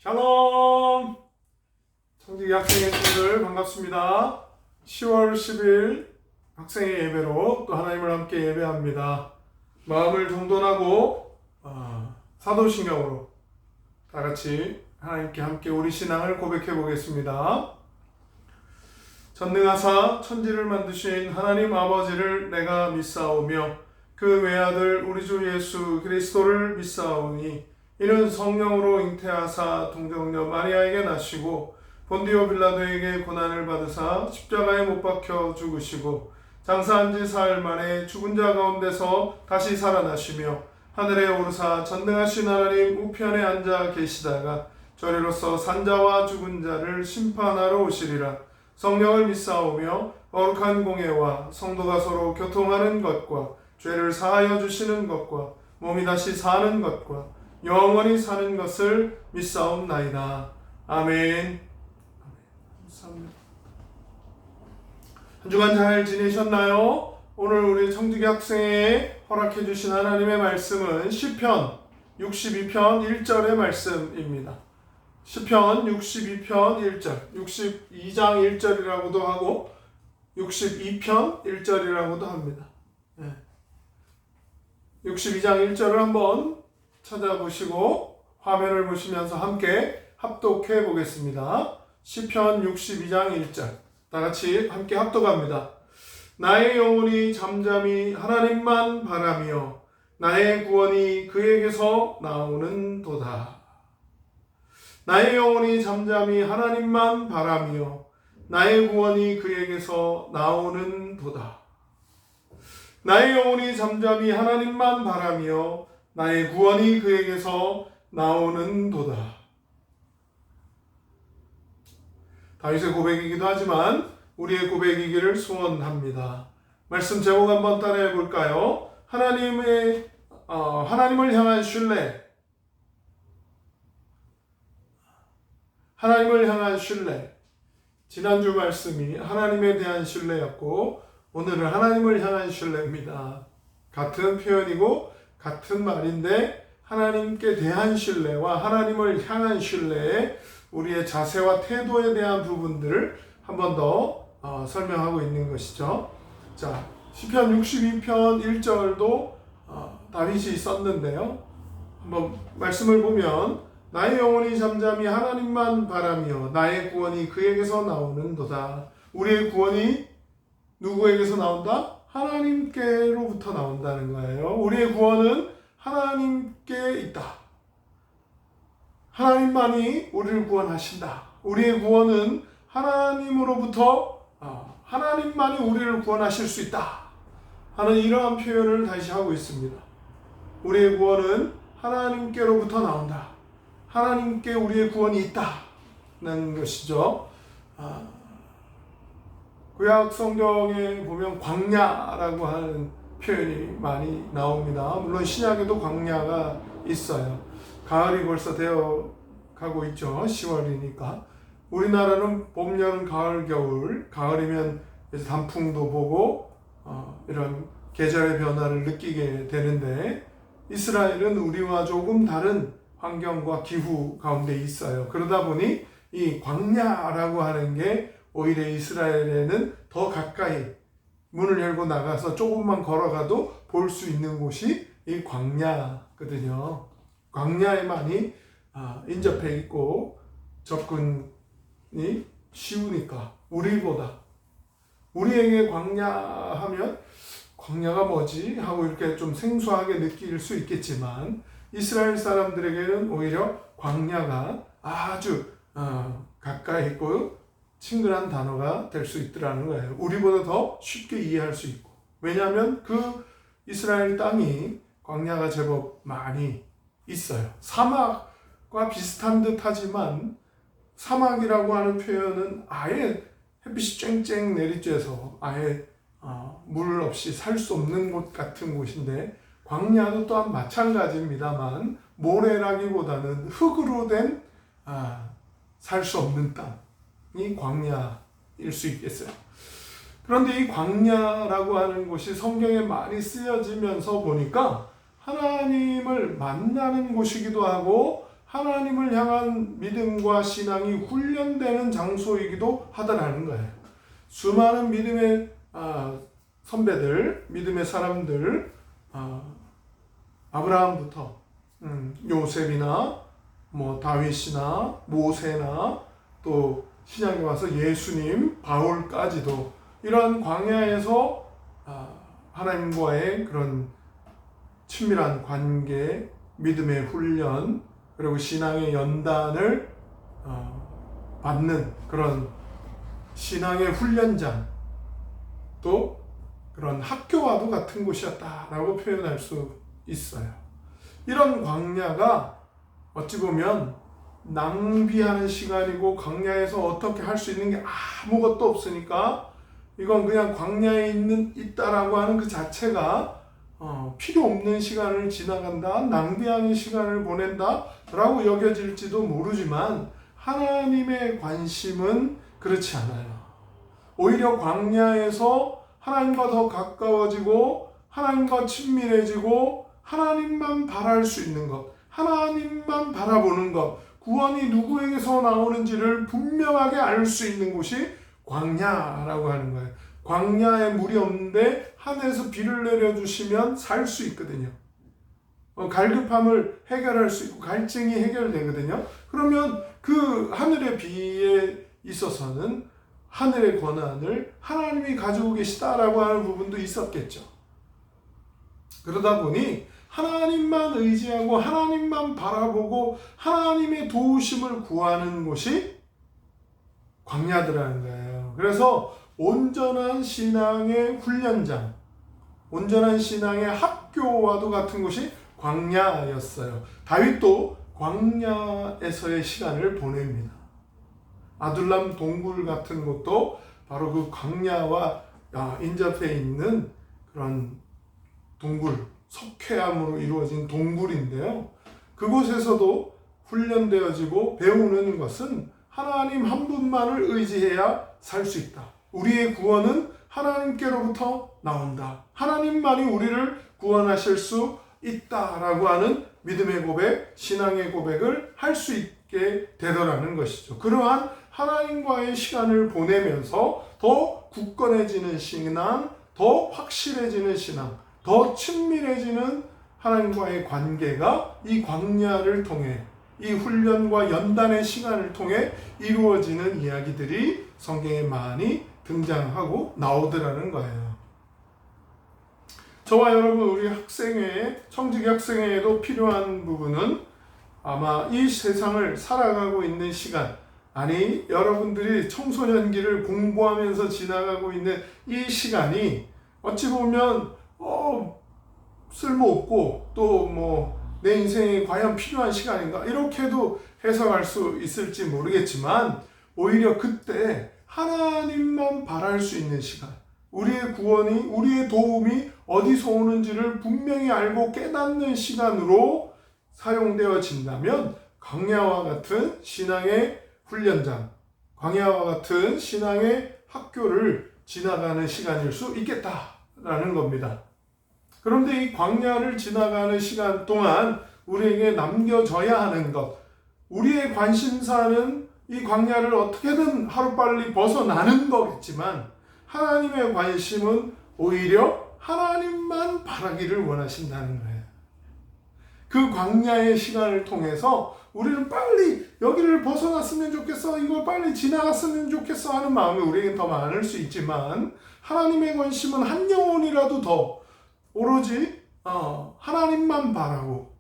샬롬! 청지기 학생의 친구들 반갑습니다. 10월 10일 학생의 예배로 또 하나님을 함께 예배합니다. 마음을 정돈하고 사도신경으로 다같이 하나님께 함께 우리 신앙을 고백해 보겠습니다. 전능하사 천지를 만드신 하나님 아버지를 내가 믿사오며 그 외아들 우리 주 예수 그리스도를 믿사오니 이는 성령으로 잉태하사 동정녀 마리아에게 나시고 본디오 빌라도에게 고난을 받으사 십자가에 못 박혀 죽으시고 장사한 지 사흘 만에 죽은 자 가운데서 다시 살아나시며 하늘에 오르사 전능하신 하나님 우편에 앉아 계시다가 저리로서 산자와 죽은 자를 심판하러 오시리라. 성령을 믿사오며 거룩한 공예와 성도가 서로 교통하는 것과 죄를 사하여 주시는 것과 몸이 다시 사는 것과 영원히 사는 것을 믿사옵나이다. 아멘. 한 주간 잘 지내셨나요? 오늘 우리 청지기 학생에 허락해 주신 하나님의 말씀은 시편 62편 1절의 말씀입니다. 시편 62편 1절, 62장 1절이라고도 하고 62편 1절이라고도 합니다. 62장 1절을 한번 찾아보시고 화면을 보시면서 함께 합독해 보겠습니다. 시편 62장 1절 다같이 함께 합독합니다. 나의 영혼이 잠잠히 하나님만 바라며 나의 구원이 그에게서 나오는 도다. 나의 영혼이 잠잠히 하나님만 바라며 나의 구원이 그에게서 나오는 도다. 나의 영혼이 잠잠히 하나님만 바라며 나의 구원이 그에게서 나오는 도다. 다윗의 고백이기도 하지만 우리의 고백이기를 소원합니다. 말씀 제목 한번 따라해 볼까요? 하나님을 향한 신뢰. 하나님을 향한 신뢰. 지난주 말씀이 하나님에 대한 신뢰였고 오늘은 하나님을 향한 신뢰입니다. 같은 표현이고 같은 말인데 하나님께 대한 신뢰와 하나님을 향한 신뢰에 우리의 자세와 태도에 대한 부분들을 한 번 더 설명하고 있는 것이죠. 자, 시편 62편 1절도 다윗이 썼는데요. 한번 말씀을 보면 나의 영혼이 잠잠히 하나님만 바라며 나의 구원이 그에게서 나오는도다. 우리의 구원이 누구에게서 나온다? 하나님께로부터 나온다는 거예요. 우리의 구원은 하나님께 있다. 하나님만이 우리를 구원하신다. 우리의 구원은 하나님으로부터 하나님만이 우리를 구원하실 수 있다 하는 이러한 표현을 다시 하고 있습니다. 우리의 구원은 하나님께로부터 나온다. 하나님께 우리의 구원이 있다는 것이죠. 구약 성경에 보면 광야라고 하는 표현이 많이 나옵니다. 물론 신약에도 광야가 있어요. 가을이 벌써 되어 가고 있죠. 10월이니까. 우리나라는 봄, 여름, 가을, 겨울. 가을이면 이제 단풍도 보고 이런 계절의 변화를 느끼게 되는데 이스라엘은 우리와 조금 다른 환경과 기후 가운데 있어요. 그러다 보니 이 광야라고 하는 게 오히려 이스라엘에는 더 가까이 문을 열고 나가서 조금만 걸어가도 볼 수 있는 곳이 이 광야거든요. 광야에 많이 인접해 있고 접근이 쉬우니까 우리에게 광야하면 광야가 뭐지? 하고 이렇게 좀 생소하게 느낄 수 있겠지만 이스라엘 사람들에게는 오히려 광야가 아주 가까이 있고 친근한 단어가 될 수 있더라는 거예요. 우리보다 더 쉽게 이해할 수 있고. 왜냐하면 그 이스라엘 땅이 광야가 제법 많이 있어요. 사막과 비슷한 듯 하지만 사막이라고 하는 표현은 아예 햇빛이 쨍쨍 내리쬐서 아예 물 없이 살 수 없는 곳 같은 곳인데 광야도 또한 마찬가지입니다만 모래라기보다는 흙으로 된 살 수 없는 땅이 광야일 수 있겠어요. 그런데 이 광야라고 하는 곳이 성경에 많이 쓰여지면서 보니까 하나님을 만나는 곳이기도 하고 하나님을 향한 믿음과 신앙이 훈련되는 장소이기도 하다라는 거예요. 수많은 믿음의 선배들, 믿음의 사람들, 아브라함부터 요셉이나 다윗이나 모세나 또 신약에 와서 예수님, 바울까지도 이러한 광야에서 하나님과의 그런 친밀한 관계, 믿음의 훈련, 그리고 신앙의 연단을 받는 그런 신앙의 훈련장, 또 그런 학교와도 같은 곳이었다라고 표현할 수 있어요. 이런 광야가 어찌 보면 낭비하는 시간이고, 광야에서 어떻게 할 수 있는 게 아무것도 없으니까 이건 그냥 광야에 있다라고 하는 그 자체가 필요 없는 시간을 지나간다, 낭비하는 시간을 보낸다 라고 여겨질지도 모르지만, 하나님의 관심은 그렇지 않아요. 오히려 광야에서 하나님과 더 가까워지고 하나님과 친밀해지고 하나님만 바랄 수 있는 것, 하나님만 바라보는 것, 구원이 누구에게서 나오는지를 분명하게 알 수 있는 곳이 광야라고 하는 거예요. 광야에 물이 없는데 하늘에서 비를 내려주시면 살 수 있거든요. 갈급함을 해결할 수 있고 갈증이 해결되거든요. 그러면 그 하늘의 비에 있어서는 하늘의 권한을 하나님이 가지고 계시다라고 하는 부분도 있었겠죠. 그러다 보니 하나님만 의지하고 하나님만 바라보고 하나님의 도우심을 구하는 곳이 광야더라는 거예요. 그래서 온전한 신앙의 훈련장, 온전한 신앙의 학교와도 같은 곳이 광야였어요. 다윗도 광야에서의 시간을 보냅니다. 아둘람 동굴 같은 곳도 바로 그 광야와 인접해 있는 그런 동굴, 석회암으로 이루어진 동굴인데요. 그곳에서도 훈련되어지고 배우는 것은 하나님 한 분만을 의지해야 살 수 있다. 우리의 구원은 하나님께로부터 나온다. 하나님만이 우리를 구원하실 수 있다라고 하는 믿음의 고백, 신앙의 고백을 할 수 있게 되더라는 것이죠. 그러한 하나님과의 시간을 보내면서 더 굳건해지는 신앙, 더 확실해지는 신앙, 더 친밀해지는 하나님과의 관계가 이 광야를 통해, 이 훈련과 연단의 시간을 통해 이루어지는 이야기들이 성경에 많이 등장하고 나오더라는 거예요. 저와 여러분, 우리 학생회, 청지기 학생회에도 필요한 부분은 아마 이 세상을 살아가고 있는 시간, 아니 여러분들이 청소년기를 공부하면서 지나가고 있는 이 시간이 어찌 보면 쓸모없고 또 내 인생에 과연 필요한 시간인가, 이렇게도 해석할 수 있을지 모르겠지만, 오히려 그때 하나님만 바랄 수 있는 시간, 우리의 구원이, 우리의 도움이 어디서 오는지를 분명히 알고 깨닫는 시간으로 사용되어진다면 광야와 같은 신앙의 훈련장, 광야와 같은 신앙의 학교를 지나가는 시간일 수 있겠다라는 겁니다. 그런데 이 광야를 지나가는 시간 동안 우리에게 남겨져야 하는 것, 우리의 관심사는 이 광야를 어떻게든 하루빨리 벗어나는 거겠지만, 하나님의 관심은 오히려 하나님만 바라기를 원하신다는 거예요. 그 광야의 시간을 통해서 우리는 빨리 여기를 벗어났으면 좋겠어, 이걸 빨리 지나갔으면 좋겠어 하는 마음이 우리에게 더 많을 수 있지만, 하나님의 관심은 한 영혼이라도 더 오로지 하나님만 바라고,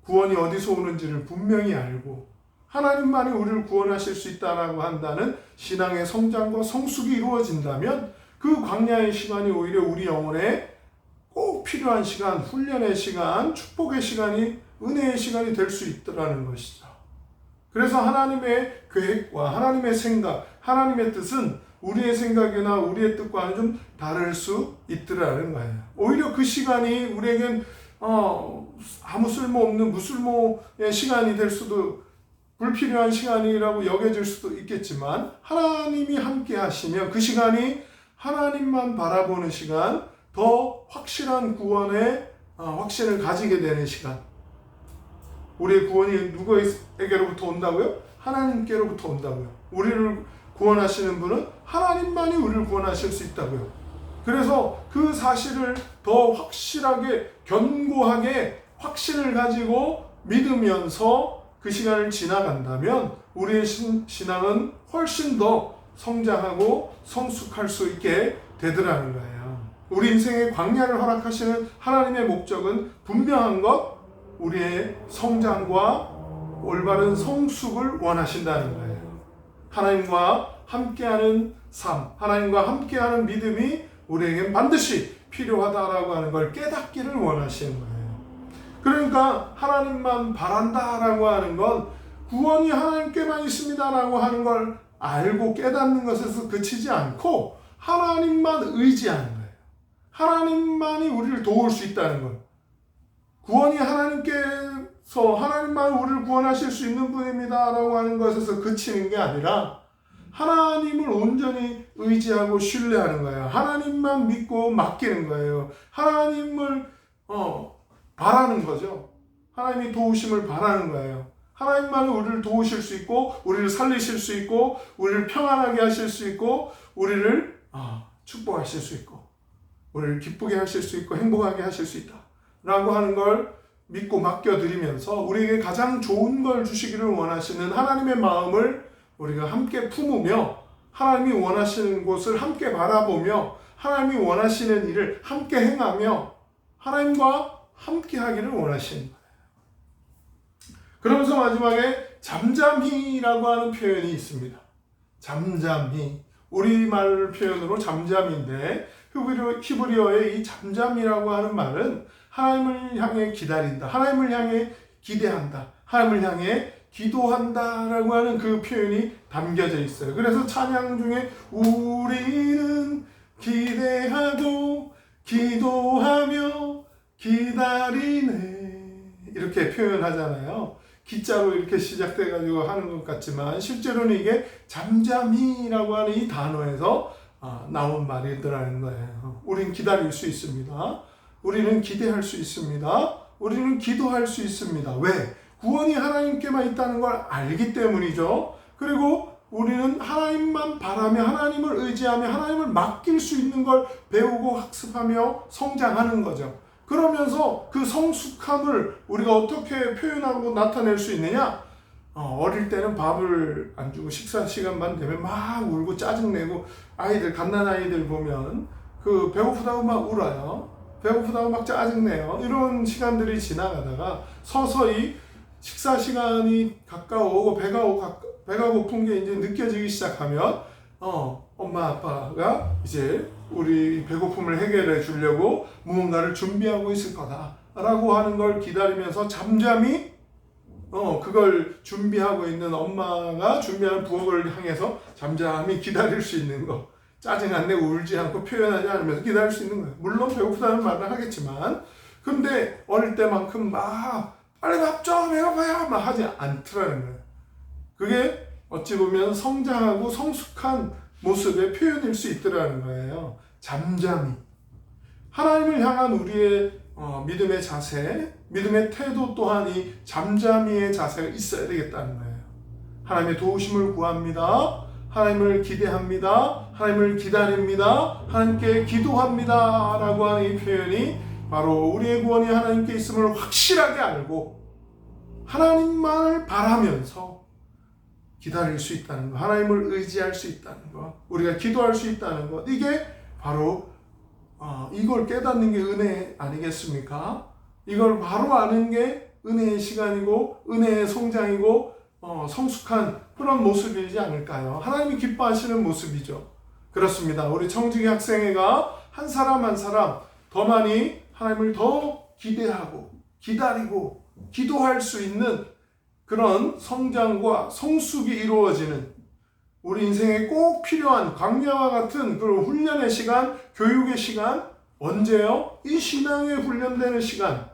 구원이 어디서 오는지를 분명히 알고 하나님만이 우리를 구원하실 수 있다라고 한다는 신앙의 성장과 성숙이 이루어진다면, 그 광야의 시간이 오히려 우리 영혼에 꼭 필요한 시간, 훈련의 시간, 축복의 시간이, 은혜의 시간이 될 수 있다는 것이죠. 그래서 하나님의 계획과 하나님의 생각, 하나님의 뜻은 우리의 생각이나 우리의 뜻과는 좀 다를 수 있더라는 거예요. 오히려 그 시간이 우리에겐 아무 쓸모없는 무쓸모의 시간이 될 수도, 불필요한 시간이라고 여겨질 수도 있겠지만, 하나님이 함께 하시면 그 시간이 하나님만 바라보는 시간, 더 확실한 구원의 확신을 가지게 되는 시간, 우리의 구원이 누구에게로부터 온다고요? 하나님께로부터 온다고요. 우리를 구원하시는 분은 하나님만이 우리를 구원하실 수 있다고요. 그래서 그 사실을 더 확실하게 견고하게 확신을 가지고 믿으면서 그 시간을 지나간다면 우리의 신앙은 훨씬 더 성장하고 성숙할 수 있게 되더라는 거예요. 우리 인생의 광야를 허락하시는 하나님의 목적은 분명한 것, 우리의 성장과 올바른 성숙을 원하신다는 거예요. 하나님과 함께하는 삶, 하나님과 함께하는 믿음이 우리에겐 반드시 필요하다라고 하는 걸 깨닫기를 원하시는 거예요. 그러니까 하나님만 바란다라고 하는 건 구원이 하나님께만 있습니다라고 하는 걸 알고 깨닫는 것에서 그치지 않고 하나님만 의지하는 거예요. 하나님만이 우리를 도울 수 있다는 것. 구원이 하나님께서 하나님만 우리를 구원하실 수 있는 분입니다라고 하는 것에서 그치는 게 아니라 하나님을 온전히 의지하고 신뢰하는 거예요. 하나님만 믿고 맡기는 거예요. 하나님을 바라는 거죠. 하나님이 도우심을 바라는 거예요. 하나님만이 우리를 도우실 수 있고 우리를 살리실 수 있고 우리를 평안하게 하실 수 있고 우리를 축복하실 수 있고 우리를 기쁘게 하실 수 있고 행복하게 하실 수 있다 라고 하는 걸 믿고 맡겨드리면서 우리에게 가장 좋은 걸 주시기를 원하시는 하나님의 마음을 우리가 함께 품으며 하나님이 원하시는 곳을 함께 바라보며 하나님이 원하시는 일을 함께 행하며 하나님과 함께 하기를 원하시는 거예요. 그러면서 마지막에 잠잠히라고 하는 표현이 있습니다. 잠잠히. 우리말 표현으로 잠잠인데 히브리어의 이 잠잠이라고 하는 말은 하나님을 향해 기다린다. 하나님을 향해 기대한다. 하나님을 향해 기도한다라고 하는 그 표현이 담겨져 있어요. 그래서 찬양 중에 우리는 기대하고 기도하며 기다리네 이렇게 표현하잖아요. 기자로 이렇게 시작돼가지고 하는 것 같지만 실제로는 이게 잠잠히라고 하는 이 단어에서 나온 말이더라는 거예요. 우리는 기다릴 수 있습니다. 우리는 기대할 수 있습니다. 우리는 기도할 수 있습니다. 왜? 구원이 하나님께만 있다는 걸 알기 때문이죠. 그리고 우리는 하나님만 바라며 하나님을 의지하며 하나님을 맡길 수 있는 걸 배우고 학습하며 성장하는 거죠. 그러면서 그 성숙함을 우리가 어떻게 표현하고 나타낼 수 있느냐? 어릴 때는 밥을 안 주고 식사 시간만 되면 막 울고 짜증내고 아이들, 갓난 아이들 보면 그 배고프다고 막 울어요. 배고프다고 막 짜증내요. 이런 시간들이 지나가다가 서서히 식사 시간이 가까워오고 배가 고픈 게 이제 느껴지기 시작하면 엄마 아빠가 이제 우리 배고픔을 해결해 주려고 무언가를 준비하고 있을 거다라고 하는 걸 기다리면서 잠잠히 그걸 준비하고 있는 엄마가 준비하는 부엌을 향해서 잠잠히 기다릴 수 있는 거. 짜증 안 내고 울지 않고 표현하지 않으면서 기다릴 수 있는 거예요. 물론 배고프다는 말을 하겠지만 근데 어릴 때만큼 막 빨리 밥 줘 배고파요 막 하지 않더라는 거예요. 그게 어찌 보면 성장하고 성숙한 모습의 표현일 수 있더라는 거예요. 잠잠히. 하나님을 향한 우리의 믿음의 자세, 믿음의 태도 또한 이 잠잠히의 자세가 있어야 되겠다는 거예요. 하나님의 도우심을 구합니다. 하나님을 기대합니다. 하나님을 기다립니다. 하나님께 기도합니다. 라고 하는 이 표현이 바로 우리의 구원이 하나님께 있음을 확실하게 알고 하나님만을 바라면서 기다릴 수 있다는 것, 하나님을 의지할 수 있다는 것, 우리가 기도할 수 있다는 것, 이게 바로 이걸 깨닫는 게 은혜 아니겠습니까? 이걸 바로 아는 게 은혜의 시간이고 은혜의 성장이고 성숙한 그런 모습이지 않을까요? 하나님이 기뻐하시는 모습이죠. 그렇습니다. 우리 청지기 학생회가 한 사람 한 사람 더 많이 하나님을 더 기대하고 기다리고 기도할 수 있는 그런 성장과 성숙이 이루어지는 우리 인생에 꼭 필요한 광야와 같은 그런 훈련의 시간, 교육의 시간, 언제요? 이 신앙에 훈련되는 시간.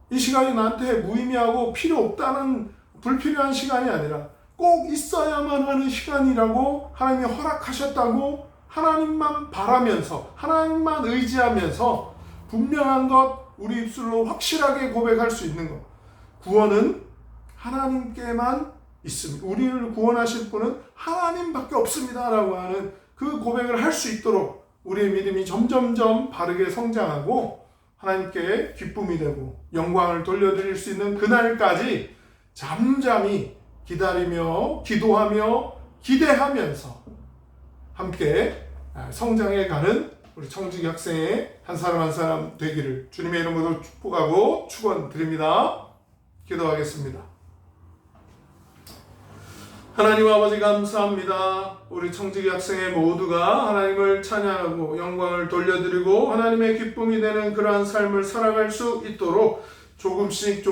이 시간이 나한테 무의미하고 필요 없다는 불필요한 시간이 아니라 꼭 있어야만 하는 시간이라고 하나님이 허락하셨다고 하나님만 바라면서 하나님만 의지하면서 분명한 것 우리 입술로 확실하게 고백할 수 있는 것. 구원은 하나님께만 있습니다. 우리를 구원하실 분은 하나님밖에 없습니다라고 하는 그 고백을 할 수 있도록 우리의 믿음이 점점점 바르게 성장하고 하나님께 기쁨이 되고 영광을 돌려드릴 수 있는 그날까지 잠잠히 기다리며 기도하며 기대하면서 함께 성장해가는 우리 청지기 학생의 한 사람 한 사람 되기를 주님의 이름으로 축복하고 축원드립니다. 기도하겠습니다. 하나님 아버지 감사합니다. 우리 청지기 학생의 모두가 하나님을 찬양하고 영광을 돌려드리고 하나님의 기쁨이 되는 그러한 삶을 살아갈 수 있도록 조금씩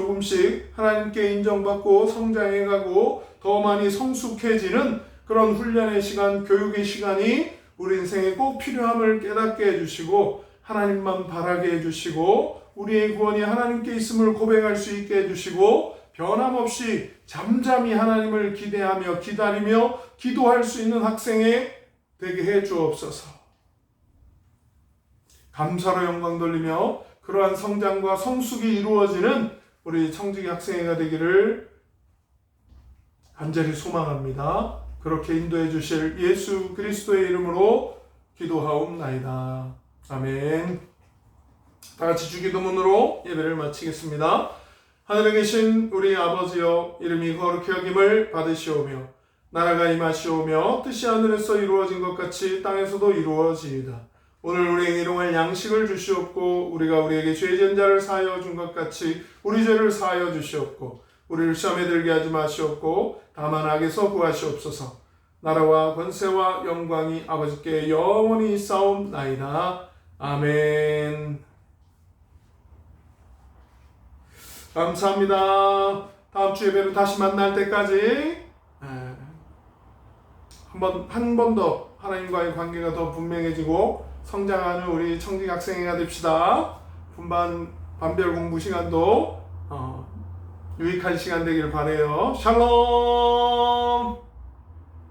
하나님께 인정받고 성장해가고 더 많이 성숙해지는 그런 훈련의 시간, 교육의 시간이 우리 인생에 꼭 필요함을 깨닫게 해주시고 하나님만 바라게 해주시고 우리의 구원이 하나님께 있음을 고백할 수 있게 해주시고 변함없이 잠잠히 하나님을 기대하며 기다리며 기도할 수 있는 학생이 되게 해 주옵소서. 감사로 영광 돌리며 그러한 성장과 성숙이 이루어지는 우리 청지기 학생회가 되기를 간절히 소망합니다. 그렇게 인도해 주실 예수 그리스도의 이름으로 기도하옵나이다. 아멘. 다 같이 주기도문으로 예배를 마치겠습니다. 하늘에 계신 우리 아버지여, 이름이 거룩히 여김을 받으시오며 나라가 임하시오며 뜻이 하늘에서 이루어진 것 같이 땅에서도 이루어지이다. 오늘 우리에게 일용할 양식을 주시옵고 우리가 우리에게 죄 지은 자를 사하여 준 것 같이 우리 죄를 사하여 주시옵고 우리를 시험에 들게 하지 마시옵고 다만 악에서 구하시옵소서. 나라와 권세와 영광이 아버지께 영원히 있사옵나이다. 아멘. 감사합니다. 다음 주 예배로 다시 만날 때까지 한 번 더 하나님과의 관계가 더 분명해지고 성장하는 우리 청지기 학생회가 됩시다. 분반 반별 공부 시간도 유익한 시간 되길 바라요. 샬롬.